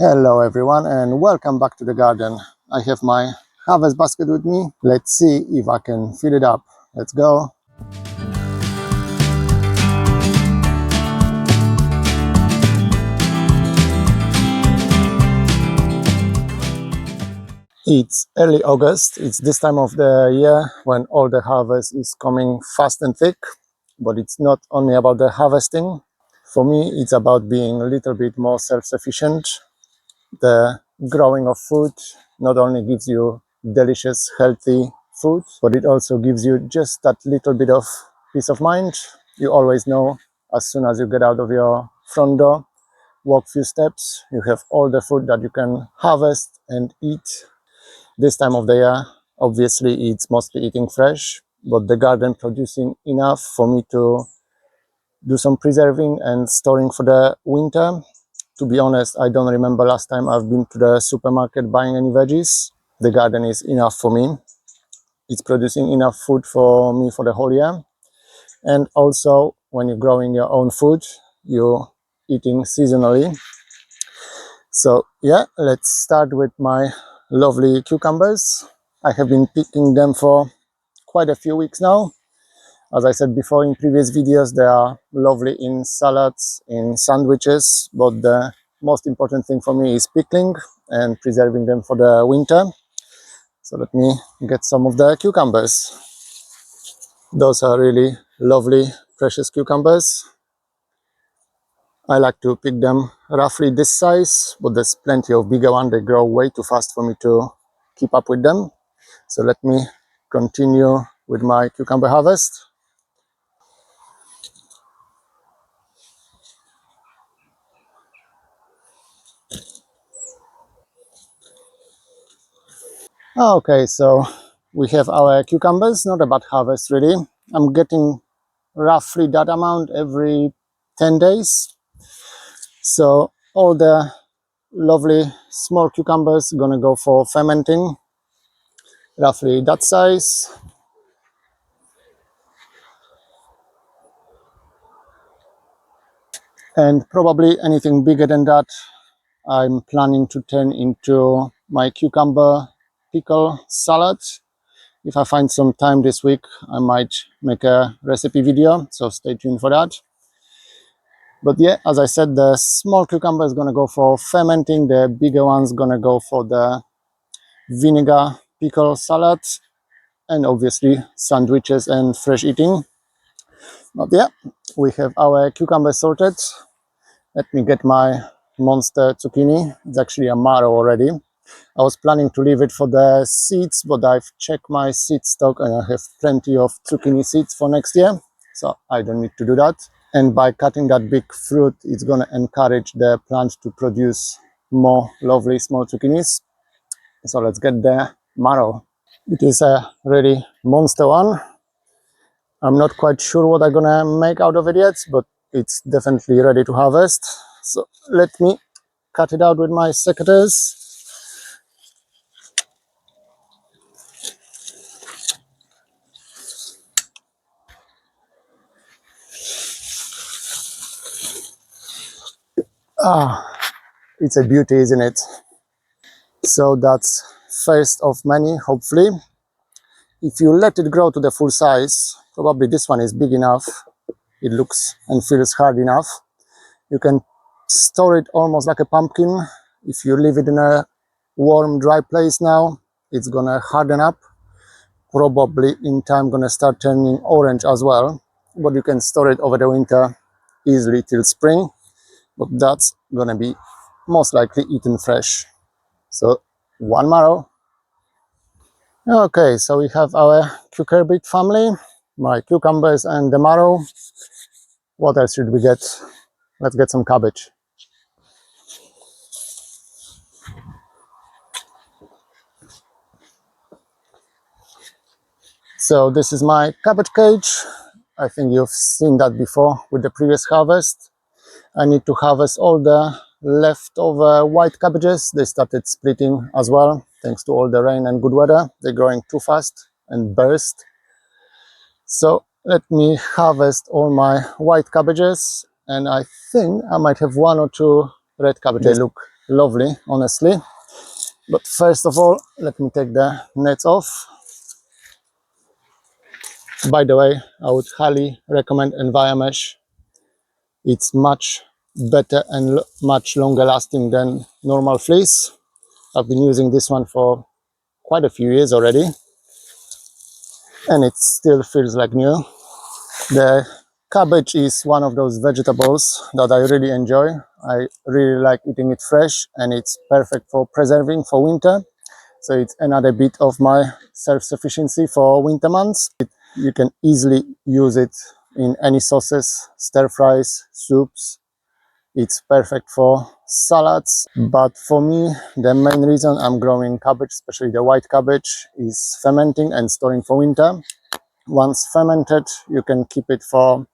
Hello everyone and welcome back to the garden. I have my harvest basket with me. Let's see if I can fill it up. Let's go. It's early August. It's this time of the year when all the harvest is coming fast and thick. But it's not only about the harvesting. For me, it's about being a little bit more self-sufficient. The growing of food not only gives you delicious, healthy food, but it also gives you just that little bit of peace of mind. You always know as soon as you get out of your front door, walk few steps, you have all the food that you can harvest and eat. This time of the year, obviously, it's mostly eating fresh, but the garden producing enough for me to do some preserving and storing for the winter. To be honest, I don't remember last time I've been to the supermarket buying any veggies. The garden is enough for me. It's producing enough food for me for the whole year. And also, when you're growing your own food, you're eating seasonally. So yeah, let's start with my lovely cucumbers. I have been picking them for quite a few weeks now. As I said before in previous videos, they are lovely in salads, in sandwiches, but the most important thing for me is pickling and preserving them for the winter. So let me get some of the cucumbers. Those are really lovely, precious cucumbers. I like to pick them roughly this size, but there's plenty of bigger ones. They grow way too fast for me to keep up with them. So let me continue with my cucumber harvest. Okay, so we have our cucumbers, not a bad harvest really. I'm getting roughly that amount every 10 days. So all the lovely small cucumbers gonna go for fermenting, roughly that size. And probably anything bigger than that, I'm planning to turn into my cucumber pickle salad. If I find some time this week, I might make a recipe video, so stay tuned for that. But yeah, as I said, the small cucumber is going to go for fermenting, the bigger one's going to go for the vinegar pickle salad, and obviously sandwiches and fresh eating. But yeah, we have our cucumber sorted. Let me get my monster zucchini. It's actually a marrow already. I was planning to leave it for the seeds, but I've checked my seed stock and I have plenty of zucchini seeds for next year, so I don't need to do that. And by cutting that big fruit, it's going to encourage the plant to produce more lovely small zucchinis. So let's get the marrow. It is a really monster one. I'm not quite sure what I'm going to make out of it yet, but it's definitely ready to harvest. So let me cut it out with my secateurs. It's a beauty, isn't it? So that's first of many, hopefully. If you let it grow to the full size, probably this one is big enough. It looks and feels hard enough. You can store it almost like a pumpkin. If you leave it in a warm, dry place now, it's gonna harden up. Probably in time gonna start turning orange as well. But you can store it over the winter easily till spring. But that's gonna be most likely eaten fresh. So one marrow. Okay, so we have our cucurbit family, my cucumbers and the marrow. What else should we get? Let's get some cabbage. So this is my cabbage cage. I think you've seen that before with the previous harvest. I need to harvest all the leftover white cabbages. They started splitting as well, thanks to all the rain and good weather. They're growing too fast and burst. So let me harvest all my white cabbages, and I think I might have one or two red cabbages. They look lovely, honestly. But first of all, let me take the nets off. By the way, I would highly recommend Enviromesh. It's much better and much longer lasting than normal fleece. I've been using this one for quite a few years already, and it still feels like new. The cabbage is one of those vegetables that I really enjoy. I really like eating it fresh, and it's perfect for preserving for winter. So it's another bit of my self-sufficiency for winter months. You can easily use it in any sauces, stir fries, soups. It's perfect for salads. But for me, the main reason I'm growing cabbage, especially the white cabbage, is fermenting and storing for winter. Once fermented, you can keep it for,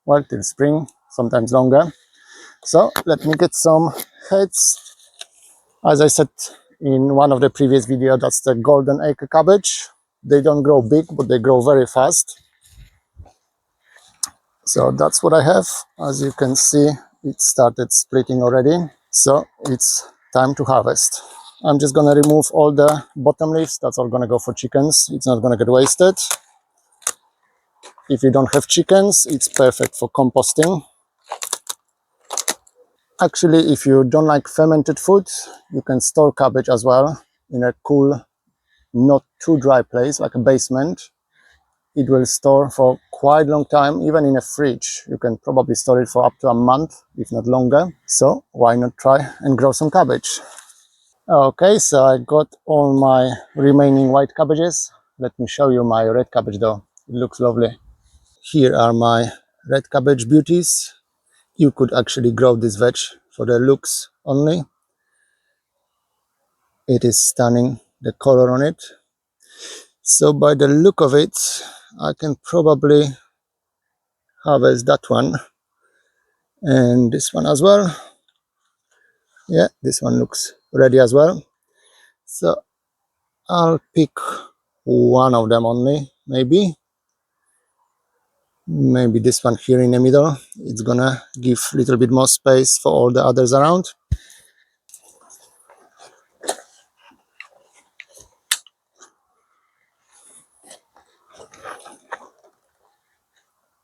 well, till spring, sometimes longer. So let me get some heads. As I said in one of the previous videos, that's the golden acre cabbage. They don't grow big, but they grow very fast. So that's what I have. As you can see, it started splitting already. So it's time to harvest. I'm just gonna remove all the bottom leaves. That's all gonna go for chickens. It's not gonna get wasted. If you don't have chickens, it's perfect for composting. Actually, if you don't like fermented food, you can store cabbage as well in a cool, not too dry place, like a basement. It will store for quite a long time, even in a fridge. You can probably store it for up to a month, if not longer. So why not try and grow some cabbage? Okay, so I got all my remaining white cabbages. Let me show you my red cabbage though. It looks lovely. Here are my red cabbage beauties. You could actually grow this veg for the looks only. It is stunning, the color on it. So by the look of it, I can probably harvest that one and this one as well. Yeah, this one looks ready as well. So I'll pick one of them only, maybe this one here in the middle. It's gonna give a little bit more space for all the others around.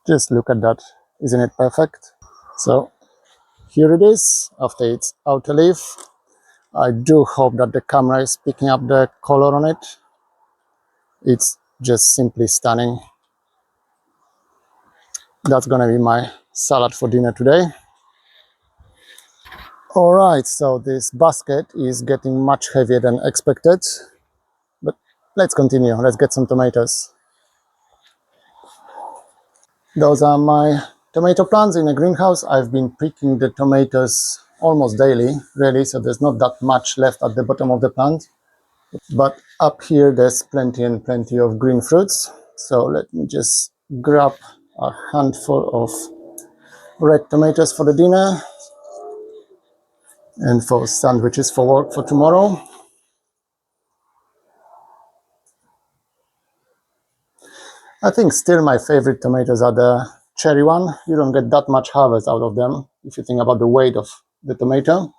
Just look at that, isn't it perfect? So here it is after its outer leaf. I do hope that the camera is picking up the color on it. It's just simply stunning. That's gonna be my salad for dinner today. All right, so this basket is getting much heavier than expected, but let's continue. Let's get some tomatoes. Those are my tomato plants in a greenhouse. I've been picking the tomatoes almost daily, really, so there's not that much left at the bottom of the plant. But up here, there's plenty and plenty of green fruits. So let me just grab a handful of red tomatoes for the dinner and for sandwiches for work for tomorrow. I think still my favorite tomatoes are the cherry one. You don't get that much harvest out of them if you think about the weight of the tomato,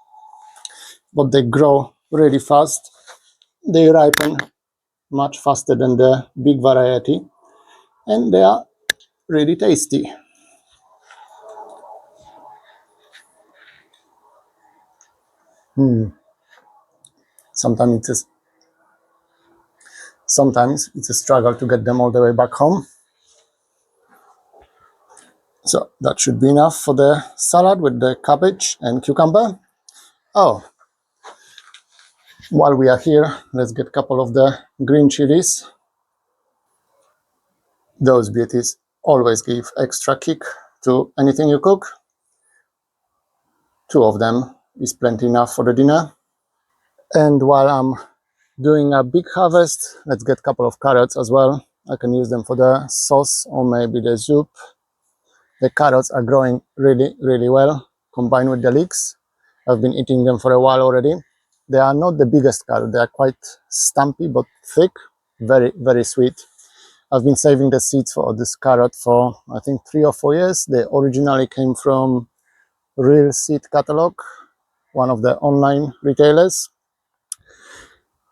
but they grow really fast. They ripen much faster than the big variety, and they are really tasty. Sometimes it's a struggle to get them all the way back home. So that should be enough for the salad with the cabbage and cucumber. Oh, while we are here, let's get a couple of the green chilies. Those beauties always give extra kick to anything you cook. 2 of them is plenty enough for the dinner. And while I'm doing a big harvest, let's get a couple of carrots as well. I can use them for the sauce or maybe the soup. The carrots are growing really, really well combined with the leeks. I've been eating them for a while already. They are not the biggest carrot. They are quite stumpy but thick, very, very sweet. I've been saving the seeds for this carrot for I think 3 or 4 years. They originally came from Real Seed Catalog, one of the online retailers.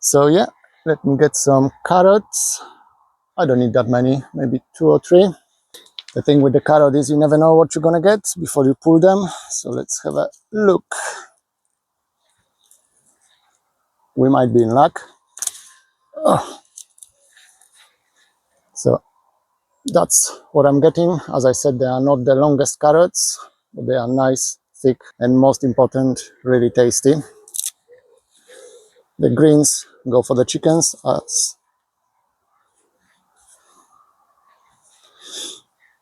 So yeah, let me get some carrots. I don't need that many, maybe 2 or 3. The thing with the carrot is you never know what you're gonna get before you pull them. So let's have a look. We might be in luck. Oh. So that's what I'm getting. As I said, they are not the longest carrots, but they are nice, thick, and most important, really tasty. The greens go for the chickens.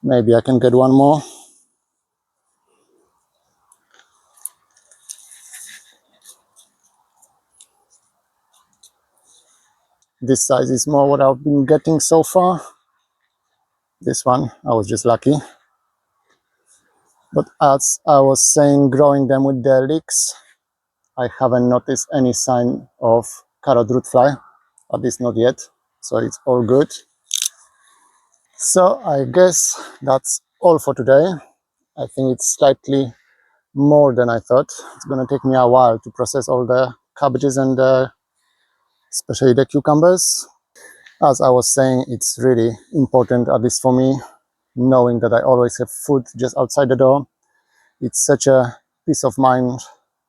Maybe I can get one more. This size is more what I've been getting so far. This one, I was just lucky. But as I was saying, growing them with the leeks, I haven't noticed any sign of carrot root fly, at least not yet. So it's all good. So I guess that's all for today. I think it's slightly more than I thought. It's going to take me a while to process all the cabbages and especially the cucumbers. As I was saying, it's really important, at least for me, knowing that I always have food just outside the door. It's such a peace of mind.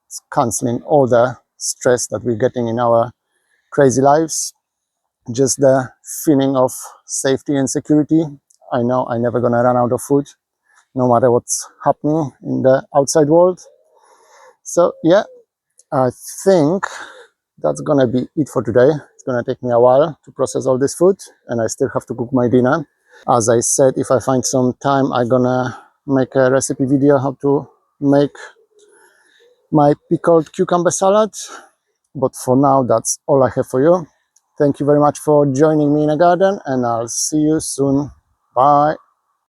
It's cancelling all the stress that we're getting in our crazy lives. Just the feeling of safety and security. I know I'm never going to run out of food, no matter what's happening in the outside world. So yeah, I think that's gonna be it for today. It's gonna take me a while to process all this food, and I still have to cook my dinner. As I said, if I find some time, I'm gonna make a recipe video how to make my pickled cucumber salad. But for now, that's all I have for you. Thank you very much for joining me in the garden, and I'll see you soon. Bye.